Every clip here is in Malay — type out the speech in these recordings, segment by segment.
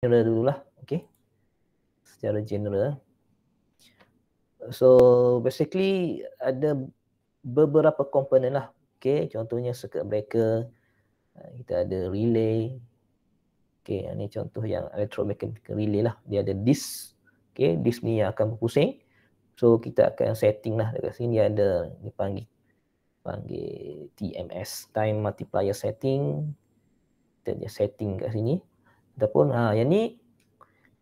general dululah, okay, secara general. So basically ada beberapa komponen lah, okay, contohnya circuit breaker, kita ada relay, okay, ini contoh yang electromechanical relay lah, dia ada disk, okay, disk ni yang akan berpusing, so kita akan setting lah dekat sini ada dipanggil TMS, time multiplier setting, kita ada setting kat sini, ataupun yang ni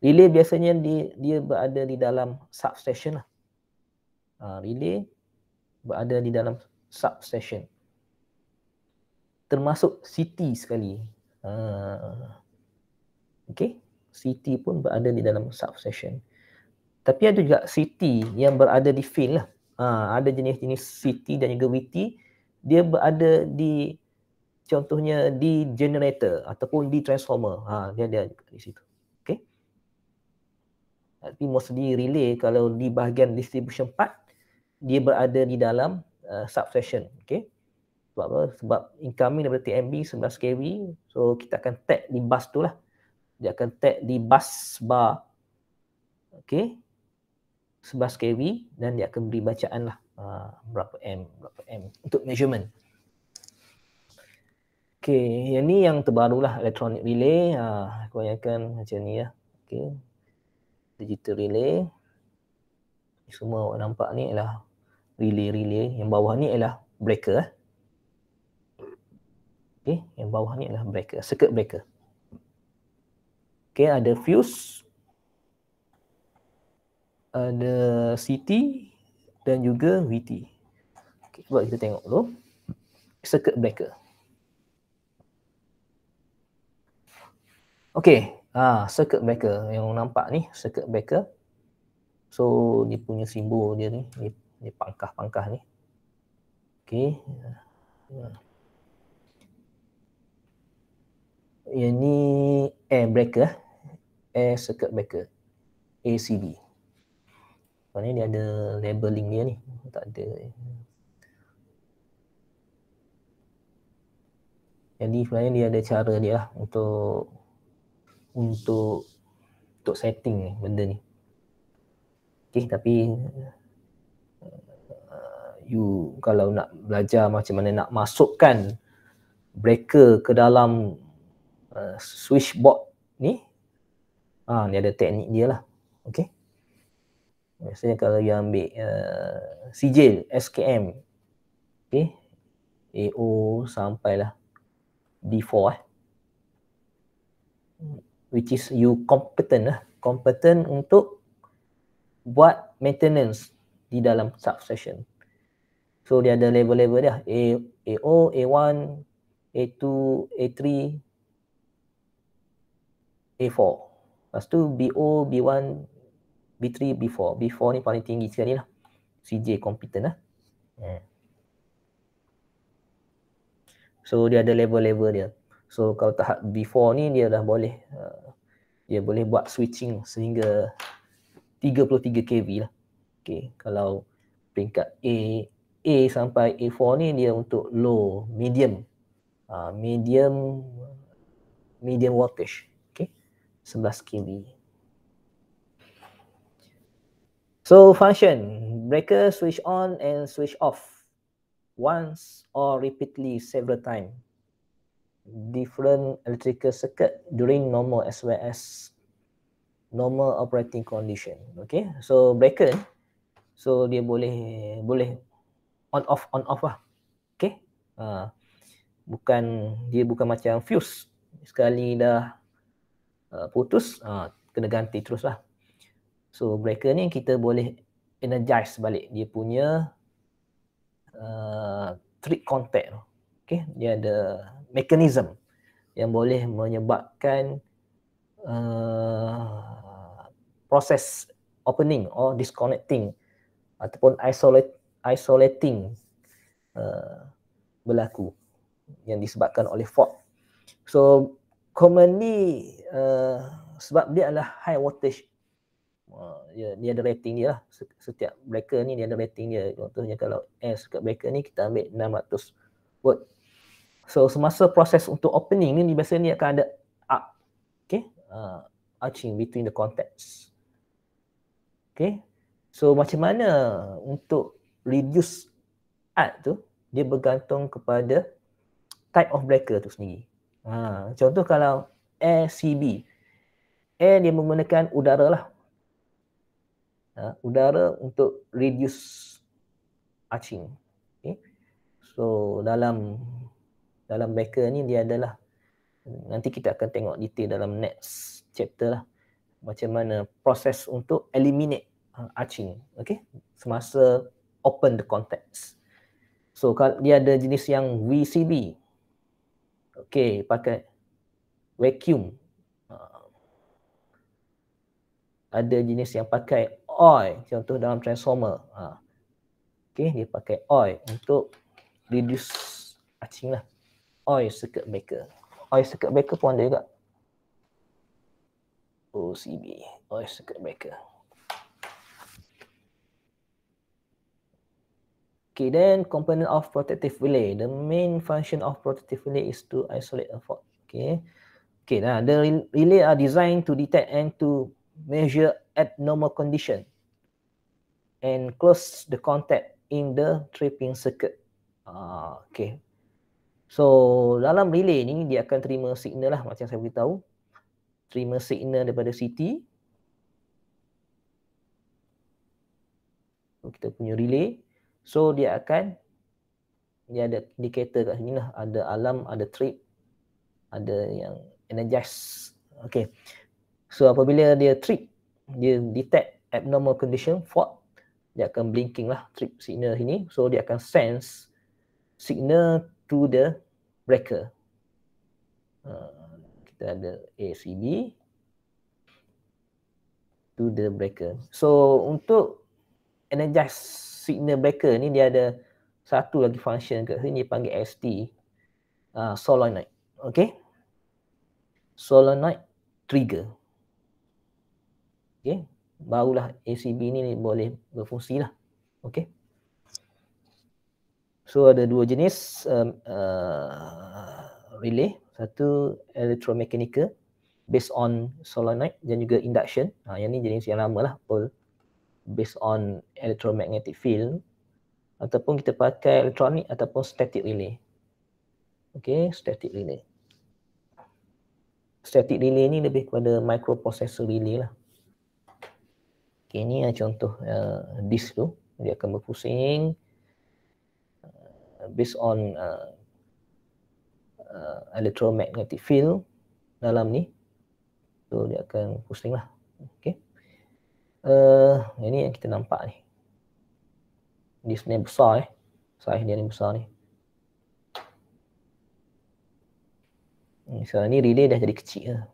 relay biasanya dia berada di dalam substation lah. Relay berada di dalam substation, termasuk CT sekali. Okay, CT pun berada di dalam substation. Tapi ada juga CT yang berada di field lah. Ada jenis-jenis CT dan juga VT, dia berada di, contohnya di generator ataupun di transformer. Dia ada di situ. Okay. Tapi mostly relay kalau di bahagian distribution part, dia berada di dalam substation. Okay. Sebab apa? Sebab incoming daripada TMB 11 kV, so kita akan tag di bus tu lah. Dia akan tag di bus bar, okay, 11 kV, dan dia akan beri bacaan lah berapa M untuk measurement. Okay, yang ni yang terbaru lah, electronic relay. Kebanyakan macam ni lah. Okay, digital relay. Semua awak nampak ni adalah relay. Yang bawah ni adalah breaker. Okay, yang bawah ni adalah breaker, circuit breaker. Okay, ada fuse, ada CT dan juga VT. Okay, cuba kita tengok dulu circuit breaker. Okay, circuit breaker yang nampak ni, circuit breaker. So dia punya simbol dia ni, dia pangkah-pangkah ni. Okay. Yang ni air breaker, air circuit breaker, ACB. Sebenarnya dia ada labeling dia ni, tak ada. Jadi sebenarnya dia ada cara dia lah untuk setting ni, benda ni. Okay, tapi you kalau nak belajar macam mana nak masukkan breaker ke dalam switchboard ni, ni ada teknik dia lah. Okay. Biasanya kalau you ambil sijil SKM, okay, AO sampailah D4 which is you competent untuk buat maintenance di dalam substation. So dia ada level-level dia, AO, A1, A2, A3, A4. Lepas tu BO, B1, B3, B4. B4 ni paling tinggi sekali lah. CJ competent lah. So dia ada level-level dia. So kalau tahap B4 ni dia dah boleh dia boleh buat switching sehingga 33 kV lah. Okay, kalau peringkat A sampai A4 ni dia untuk low, medium voltage. Okay, 11 kV. So function, breaker switch on and switch off once or repeatedly several times. Different electrical circuit during normal as well as normal operating condition. Okay, so breaker, so dia boleh on off lah. Okay, dia bukan macam fuse, sekali dah putus kena ganti terus lah. So breaker ni kita boleh energize balik dia punya trip contact. Okay, dia ada mekanisme yang boleh menyebabkan proses opening or disconnecting ataupun isolating berlaku yang disebabkan oleh fault. So commonly sebab dia adalah high voltage, dia ada rating dia lah. Setiap breaker ni dia ada rating dia. Contohnya kalau air circuit breaker ni kita ambil 600 volt. So semasa proses untuk opening ni biasanya akan ada up. Okay, arching between the contacts. Okay, so macam mana untuk reduce arc tu, dia bergantung kepada type of breaker tu sendiri. Contoh kalau air CB, air dia menggunakan udara lah. Udara untuk reduce arching. Okay. So dalam breaker ni dia adalah, nanti kita akan tengok detail dalam next chapter lah, macam mana proses untuk eliminate arching, okay, semasa open the contacts. So dia ada jenis yang VCB, okay, pakai vacuum. Ada jenis yang pakai oil, contoh dalam transformer. Okay, dia pakai oil untuk reduce arching lah. Oil circuit breaker. Oil circuit breaker pun ada juga. OCB, oil circuit breaker. Okay, then component of protective relay. The main function of protective relay is to isolate a fault. Okay. Okay, now the relay are designed to detect and to measure abnormal condition and close the contact in the tripping circuit. Okay. So dalam relay ni dia akan terima signal lah, macam saya beritahu. Terima signal daripada CT. So, kita punya relay. So dia ada indicator kat sini lah. Ada alarm, ada trip, ada yang energize. Okay. So apabila dia trip, dia detect abnormal condition, fault, dia akan blinking lah trip signal sini. So dia akan sense signal to the breaker. Kita ada ACB to the breaker. So untuk energize signal breaker ni dia ada satu lagi function kat sini, panggil ST, solenoid. Okay, solenoid trigger. Okay, barulah ACB ni boleh berfungsi lah. Okay, so ada dua jenis relay. Satu electromechanical based on solenoid dan juga induction. Yang ni jenis yang lama lah, based on electromagnetic field. Ataupun kita pakai elektronik ataupun static relay. Okay, static relay. Static relay ni lebih kepada microprocessor relay lah. Okay, ni contoh disk tu. Dia akan berpusing based on electromagnetic field dalam ni. So dia akan pusing lah. Okay. Ini yang kita nampak ni. Disk ni besar Size dia ni besar ni. Sekarang ni relay dah jadi kecil lah.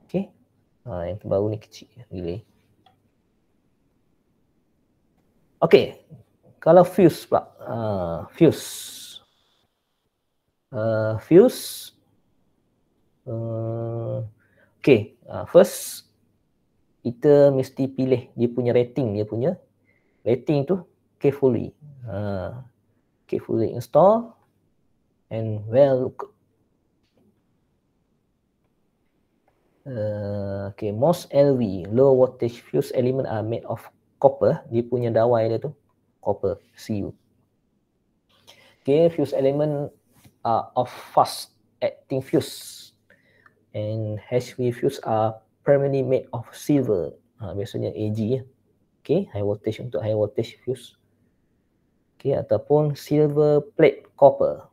Okay. Yang terbaru ni kecil relay. Okay. Kalau fuse pula. Fuse. Okay. First, kita mesti pilih dia punya rating. Dia punya rating tu carefully. Carefully install and well look. Okay, most LV, low voltage fuse element are made of copper. Dia punya dawai dia tu copper, Cu. Okay, fuse element are of fast acting fuse, and HV fuse are primarily made of silver. Biasanya AG ya. Okay, high voltage untuk high voltage fuse. Okay, ataupun silver plate copper.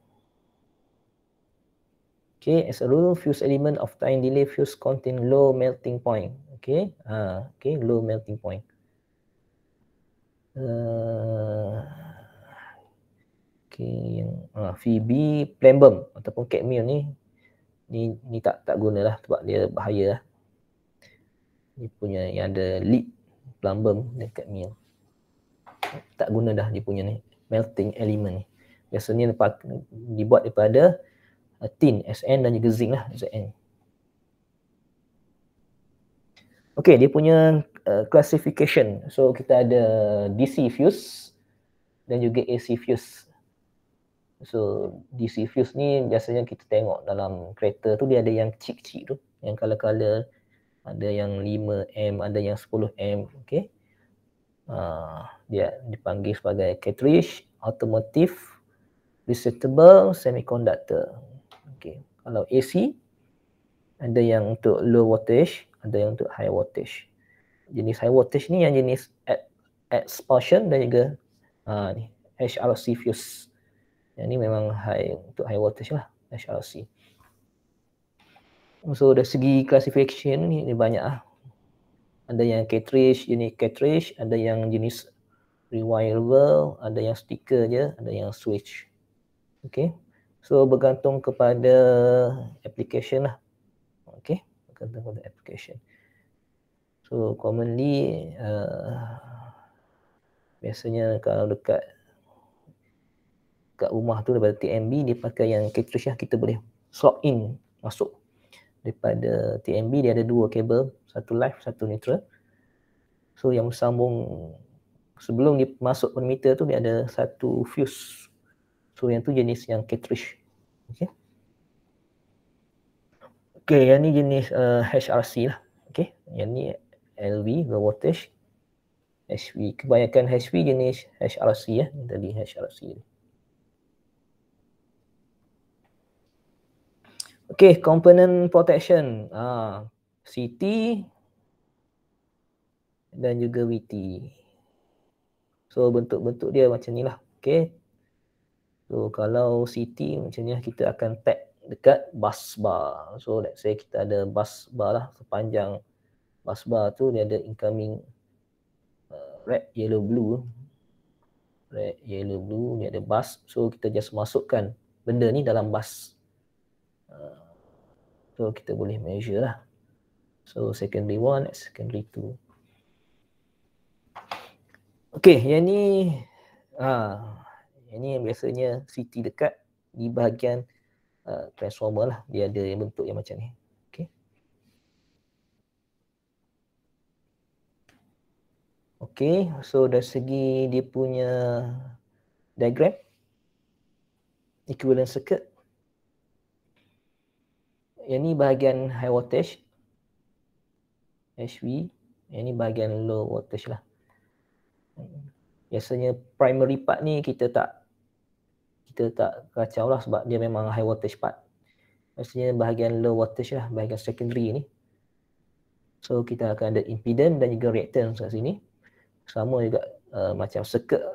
Okay, as a rule, fuse element of time delay fuse contain low melting point. Okay, okay, low melting point. Okay, yang VB plumbum ataupun cadmium ni tak gunalah sebab dia bahaya lah. Dia punya yang ada lead plumbum dan cadmium. Tak guna dah dia punya ni melting element ni. Biasanya dibuat daripada tin, SN dan juga zinc lah, Zn. Okay, dia punya classification. So kita ada DC fuse dan juga AC fuse. So DC fuse ni biasanya kita tengok dalam kereta tu dia ada yang kecil-kecil tu, yang color-color ada yang 5M, ada yang 10M. Okay. Dia dipanggil sebagai cartridge, automotive, resettable, semiconductor. Okay. Kalau AC, ada yang untuk low voltage, ada yang untuk high voltage. Jenis high voltage ni yang jenis expulsion dan juga ni HRC fuse. Yang ni memang untuk high voltage lah, HRC. So dari segi classification ni banyak lah. Ada yang cartridge, jenis cartridge, ada yang jenis rewirable, ada yang sticker je, ada yang switch. Okay. So bergantung kepada application lah. Okay. Bergantung kepada application. So commonly biasanya kalau dekat rumah tu daripada TMB dia pakai yang cartridge lah, kita boleh slot in masuk. Daripada TMB dia ada 2 kabel, satu live, satu neutral. So yang bersambung sebelum dia masuk perimeter tu dia ada satu fuse. So yang tu jenis yang cartridge. Okay. Okay, yang ni jenis HRC lah. Okay, yang ni LV, low voltage. HV, kebanyakan HV jenis HRC ya, tadi HRC. Okay, component protection. CT dan juga VT. So bentuk-bentuk dia macam ni lah. Okay. So kalau CT macam ni kita akan tag dekat bus bar. So let's say kita ada bus bar lah, sepanjang bus bar tu dia ada incoming red, yellow, blue. Red, yellow, blue, dia ada bus. So kita just masukkan benda ni dalam bus. So kita boleh measure lah. So secondary 1, secondary 2. Okay, yang ni yang biasanya CT dekat di bahagian transformer lah. Dia ada bentuk yang macam ni. Okay. Okay, so dari segi dia punya diagram, equivalent circuit. Yang ni bahagian high voltage, HV. Yang ni bahagian low voltage lah. Biasanya primary part ni kita tak kacau lah sebab dia memang high voltage part. Biasanya bahagian low voltage lah, bahagian secondary ni. So kita akan ada impedance dan juga reactance kat sini. Sama juga macam circuit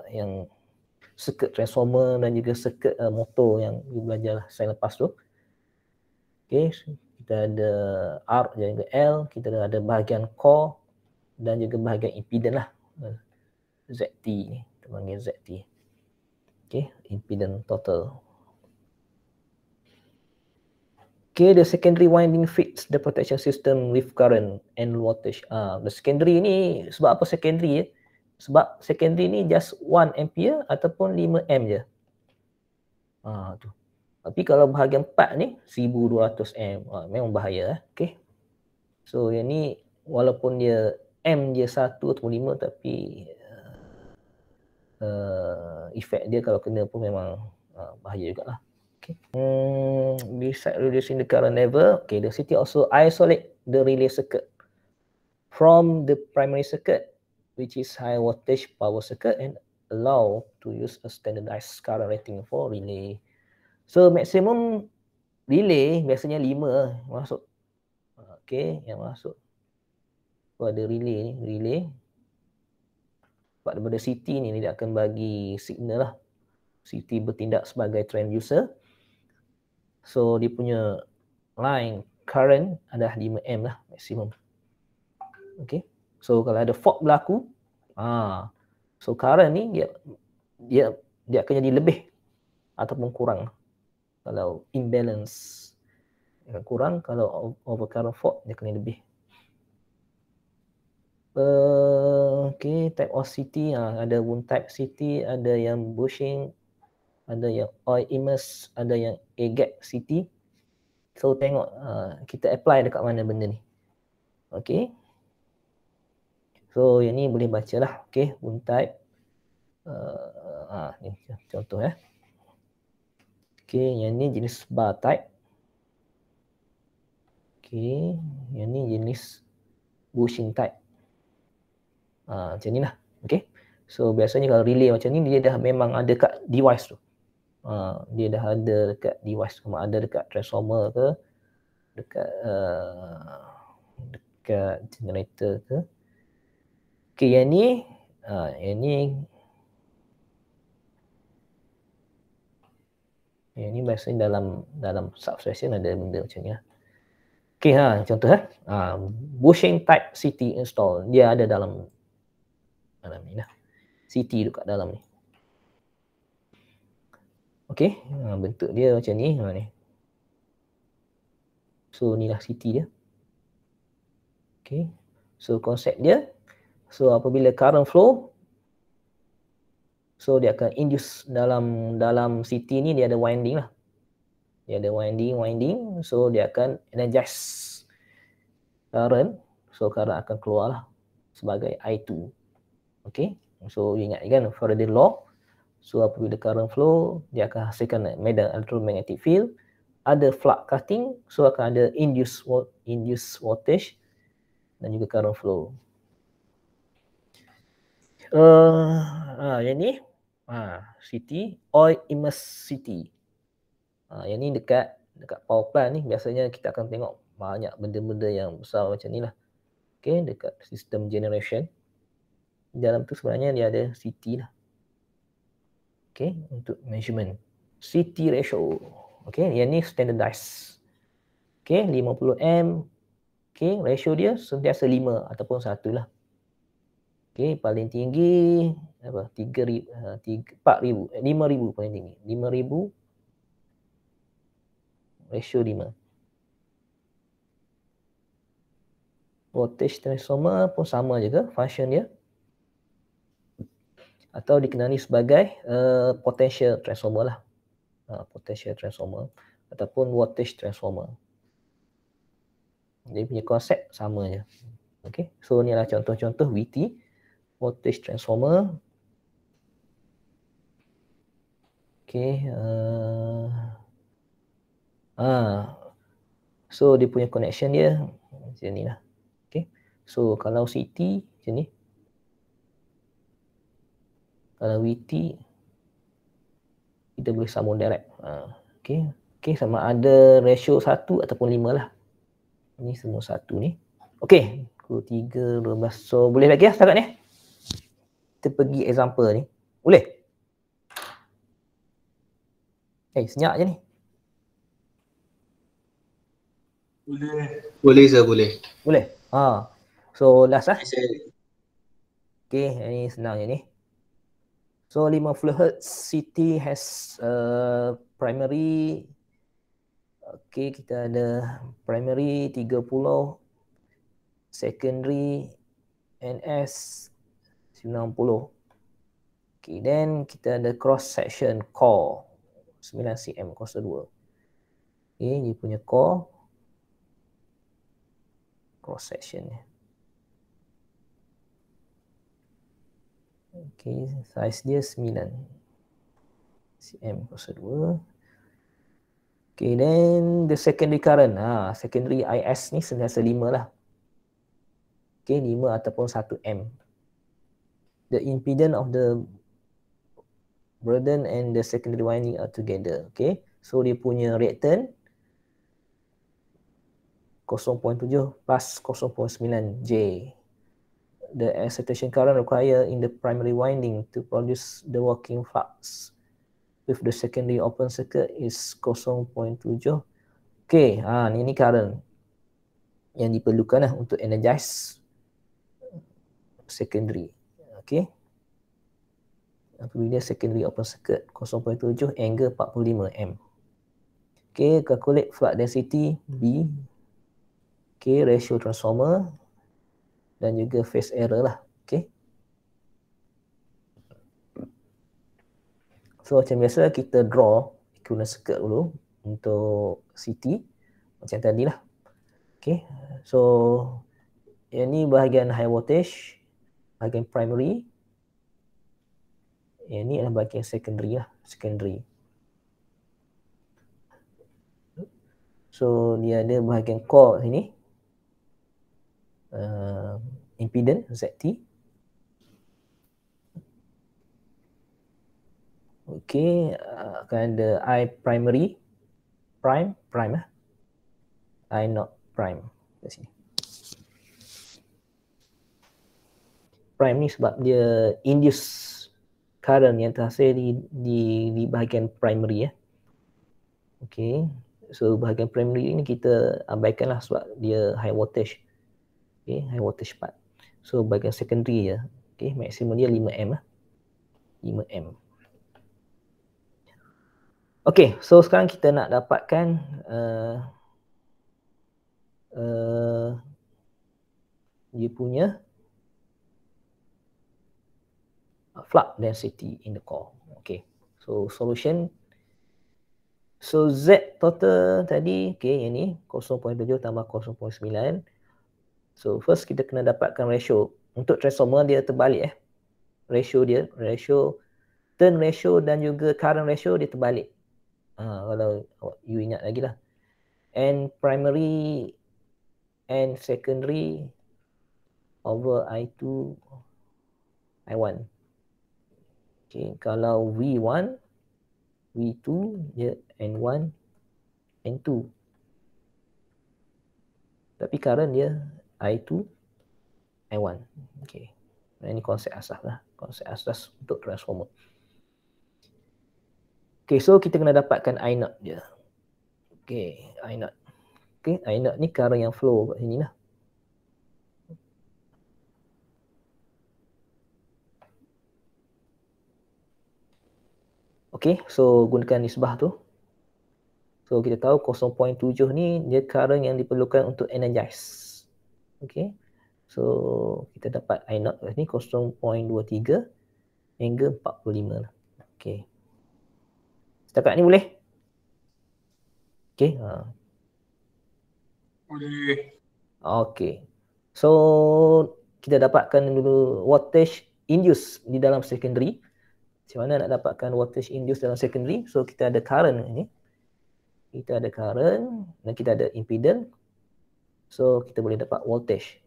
transformer dan juga circuit motor yang you belajar saya lepas tu. Okay, kita ada R dan juga L, kita ada bahagian core dan juga bahagian impedance lah. ZT ni, kita panggil ZT. Okay, impedance total. Okay, the secondary winding fits the protection system with current and voltage. The secondary ni, sebab apa secondary? Sebab secondary ni just 1 ampere ataupun 5 M je. Tu. Tapi kalau bahagian 4 ni 1200 M. Memang bahaya. Okay. So yang ni walaupun dia M dia 1 ataupun 5 tapi efek dia kalau kena pun memang bahaya jugalah. Okay. Besides reducing the current level, okay, the CT also isolate the relay circuit from the primary circuit, which is high voltage power circuit, and allow to use a standardized current rating for relay. So maximum relay biasanya 5 masuk. Okay, yang masuk. So ada relay ni, relay. Sebab daripada CT ni dia akan bagi signal lah. CT bertindak sebagai transducer. So dia punya line current adalah 5 M lah maksimum. Okay. So kalau ada fault berlaku, so current ni dia akan jadi lebih ataupun kurang. Kalau imbalance dia kurang, kalau overcurrent fault dia akan lebih. Okay, type of CT ada wound type CT, ada yang bushing, ada yang oil immerse, ada yang A-gap CT. So tengok kita apply dekat mana benda ni. Okay. So yang ni boleh baca lah. Okay, wound type. Ni contoh ya. Okay, yang ni jenis bar type. Okay, yang ni jenis bushing type. Macam ni lah. Okay. So biasanya kalau relay macam ni dia dah memang ada kat device tu. Dia dah ada dekat device, sama ada dekat transformer ke, dekat generator ke. Okay, yang ni biasanya dalam substation ada benda macam ni lah. Okay, contoh bushing type CT install, dia ada dalam ni lah. CT tu kat dalam ni. Okay, bentuk dia macam ni. Ni. So ni lah CT dia. Okay, so konsep dia, so apabila current flow, so dia akan induce dalam CT ni dia ada winding lah. Dia ada winding, so dia akan energize current, so current akan keluar lah sebagai I2. Okay, so ingat kan Faraday law, so apabila current flow, dia akan hasilkan electromagnetic field, ada flux cutting, so akan ada induce voltage dan juga current flow. Yang ni CT, oil immerse CT. Yang ni dekat power plant ni biasanya kita akan tengok banyak benda-benda yang besar macam ni lah. Okay, dekat sistem generation. Dalam tu sebenarnya dia ada CT lah. Okay, untuk measurement. CT ratio. Okay, yang ni standardized. Okay, 50 M. Okay, ratio dia sentiasa 5 ataupun 1 lah. Okay, paling tinggi 3,000, 4,000, 5,000 paling tinggi. 5,000 ratio 5. Voltage transformer pun sama juga function dia. Atau dikenali sebagai potential transformer lah. Potential transformer ataupun voltage transformer. Dia punya konsep sama je. Okay, so ni adalah contoh-contoh VT, voltage transformer. Okay, so dia punya connection dia macam ni lah. Okay, so kalau CT macam ni, kalau VT kita boleh sambung direct. Okay, sama ada ratio 1 ataupun 5 lah. Ni semua 1 ni. Okay, 3, 12. So boleh lagi lah setakat ni. Kita pergi example ni. Boleh? Senyap je ni. Boleh sir, boleh. Boleh? So last lah. Okay, ini senang je ni. So 50 Hz CT has primary. Okay, kita ada primary 30, secondary NS 90. Okay, then kita ada cross section core 9 cm kuasa 2. Okay, dia punya core cross section ni. Okay, size dia 9 cm kuasa 2. Okay, then the secondary current. Secondary IS ni sentiasa 5 lah. Okay, 5 ataupun 1 M. The impedance of the burden and the secondary winding are together. Okay, so dia punya reactant 0.7 plus 0.9 J. The excitation current required in the primary winding to produce the working flux with the secondary open circuit is 0.7. Okay, ni current yang diperlukan lah untuk energize secondary. Okay, apabila secondary open circuit 0.7 angle 45 M. Okay, calculate flux density B. Okay, ratio transformer dan juga phase error lah. Okay, so macam biasa kita draw equivalent circuit dulu untuk CT macam tadi lah. Okay, so yang ni bahagian high voltage, bahagian primary. Yang ni adalah bahagian secondary lah, secondary. So dia ada bahagian core sini. impedance ZT. Okey, akan ada I primary prime I not prime kat sini. Prime ni sebab dia induce current yang terhasil di bahagian primary ya. Okey. So bahagian primary ni kita abaikanlah sebab dia high voltage. Okey, high voltage part. So bahagian secondary ya. Okey, maksimum dia 5 lah. 5 Okey, so sekarang kita nak dapatkan dia punya flux density in the core. Okey. So solution. So Z total tadi, okey, yang ni 0.7 tambah 0.9. So first kita kena dapatkan ratio. Untuk transformer dia terbalik ratio dia, turn ratio dan juga current ratio dia terbalik. Kalau you ingat lagi lah. And primary and secondary over I2 I1. Okay, kalau V1 V2 dia N1 N2. Tapi current dia I2 I1. Okay. Ini konsep asas lah. Konsep asas untuk transformer. Okay, so kita kena dapatkan I0 dia. Okay, I0. Okay, I0 ni current yang flow kat sini lah. Okay, so gunakan nisbah tu. So kita tahu 0.7 ni dia current yang diperlukan untuk energize. Okay, so kita dapat I0 kat sini 0.23 angle 45 lah. Okay. Setakat ni boleh? Okay. Boleh. Okay. So kita dapatkan dulu voltage induce di dalam secondary. Macam mana nak dapatkan voltage induce dalam secondary? So kita ada current ni. Kita ada current dan kita ada impedance. So kita boleh dapat voltage.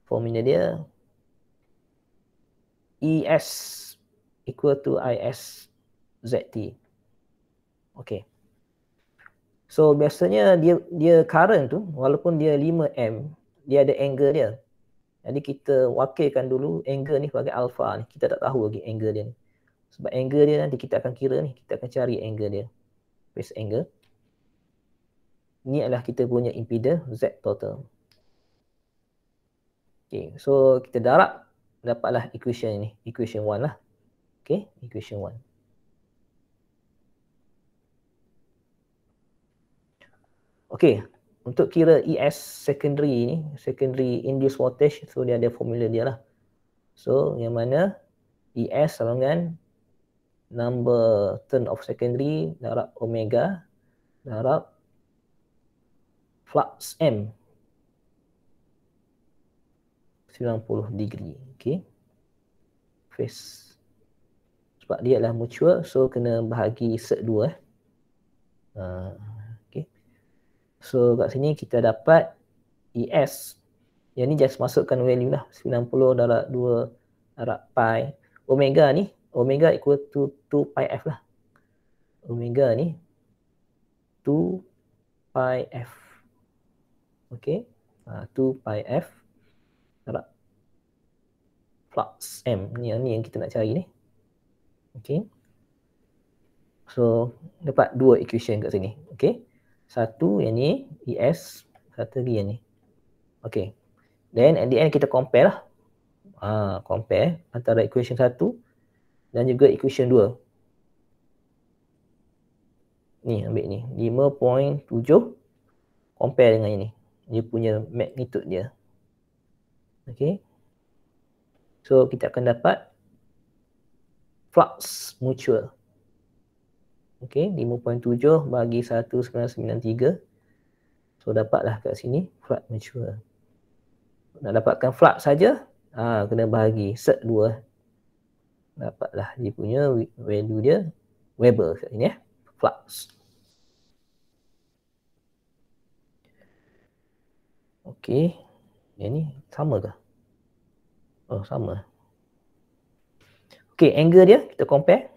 Formula dia ES equal to IS ZT. Okay. So biasanya dia current tu walaupun dia 5 A, dia ada angle dia. Jadi kita wakilkan dulu angle ni sebagai alpha ni. Kita tak tahu lagi angle dia ni. Sebab angle dia nanti kita akan kira ni, kita akan cari angle dia. Phase angle. Ni adalah kita punya impedance Z total. Okay, so kita darab dapatlah equation ni, equation 1 lah. Okay, equation 1. Okay, untuk kira ES secondary ni, secondary induced voltage, so dia ada formula dia lah. So yang mana ES sama dengan number turn of secondary darab omega darab flux M 90 degree. Okay, phase sebab dia adalah mutual, so kena bahagi sek 2 okay. So kat sini kita dapat ES. Yang ni just masukkan value lah, 90 darab 2 darab pi. Omega ni, omega equal to 2 pi f lah. Omega ni 2 pi f. Okay, 2 pi f darab flux M. Ni yang kita nak cari ni. Okay. So dapat dua equation kat sini. Okay. Satu yang ni ES, satu lagi yang ni. Okay. Then at the end kita compare lah. Compare antara equation 1 dan juga equation 2. Ni ambil ni 5.7 compare dengan ini. Dia punya magnitude dia. Okay. So kita akan dapat flux mutual. Okay, 5.7 bagi 1,993. So dapatlah kat sini flux mutual. Nak dapatkan flux saja, kena bahagi sek 2. Dapatlah dia punya value dia Weber kat sini flux. Okay. Yang ni sama ke? Oh, sama. Okay, angle dia kita compare.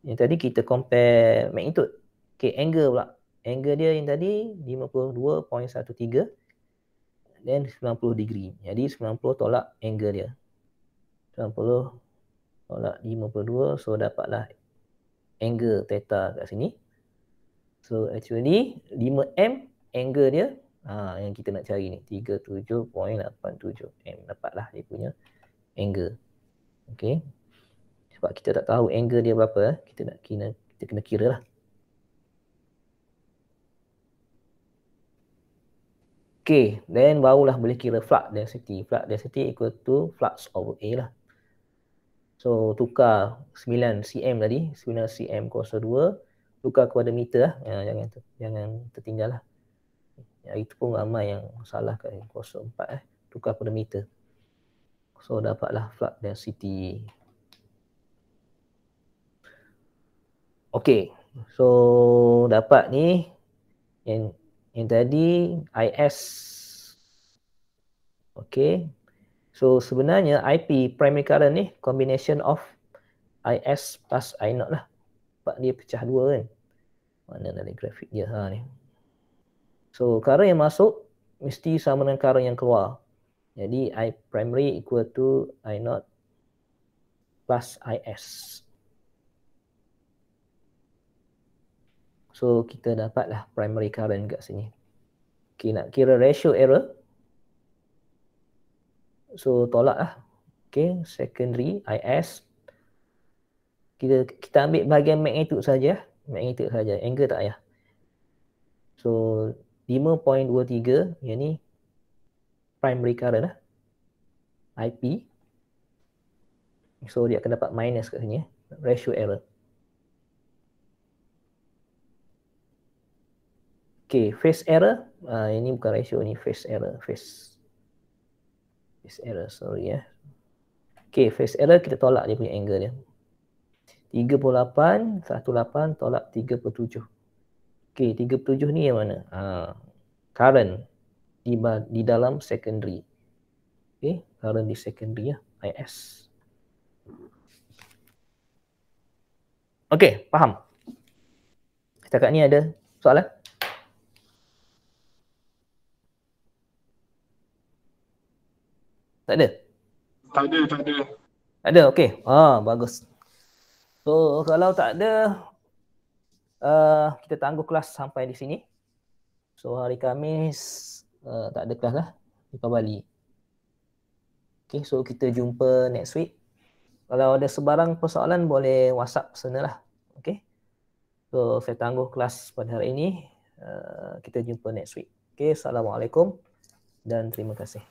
Yang tadi kita compare magnitude. Okay, angle pula. Angle dia yang tadi 52.13 dan 90 degree. Jadi 90 tolak angle dia. 90 tolak 52, so dapatlah angle theta kat sini. So actually 5M angle dia yang kita nak cari ni 37.87 M. Dapatlah dia punya angle. Okay. Sebab kita tak tahu angle dia berapa, kita kena kira lah. Okay, then barulah boleh kira flux density. Flux density equal to flux over A lah. So tukar 9 cm tadi, 9 cm kuasa 2, tukar kepada meter lah. Jangan tertinggal lah. Itu pun ramai yang salah kat kuasa 4 tukar kepada meter. So dapatlah flux density. Okay, so dapat ni yang tadi IS. Okay, so sebenarnya IP primary current ni combination of IS plus I0 lah. Sebab dia pecah dua kan. Mana dari grafik dia ni. So current yang masuk mesti sama dengan current yang keluar. Jadi I primary equal to I0 plus IS. So kita dapatlah primary current kat sini. Okay, nak kira ratio error. So tolak lah. Okay, secondary IS. Kita ambil bahagian magnitude saja. Magnitude saja, angle tak payah. So 5.23 yang ni primary current lah. IP. So dia akan dapat minus kat sini ratio error. Okay, phase error. Ini bukan ratio ni, phase error. Phase error, sorry ya. Okay, phase error kita tolak dia punya angle dia. 38, 18 tolak 37. Okay, 37 ni yang mana? Current di dalam secondary. Okay, current di secondary ya, IS. Okay, faham? Setakat ni ada soalan? Tak ada? Tak ada. Tak ada, okey. Bagus. So, kalau tak ada, kita tangguh kelas sampai di sini. So, hari Khamis tak ada kelas lah. Di Bali. Okay, so kita jumpa next week. Kalau ada sebarang persoalan, boleh WhatsApp sana lah. Okay. So, saya tangguh kelas pada hari ini. Kita jumpa next week. Okay, Assalamualaikum dan terima kasih.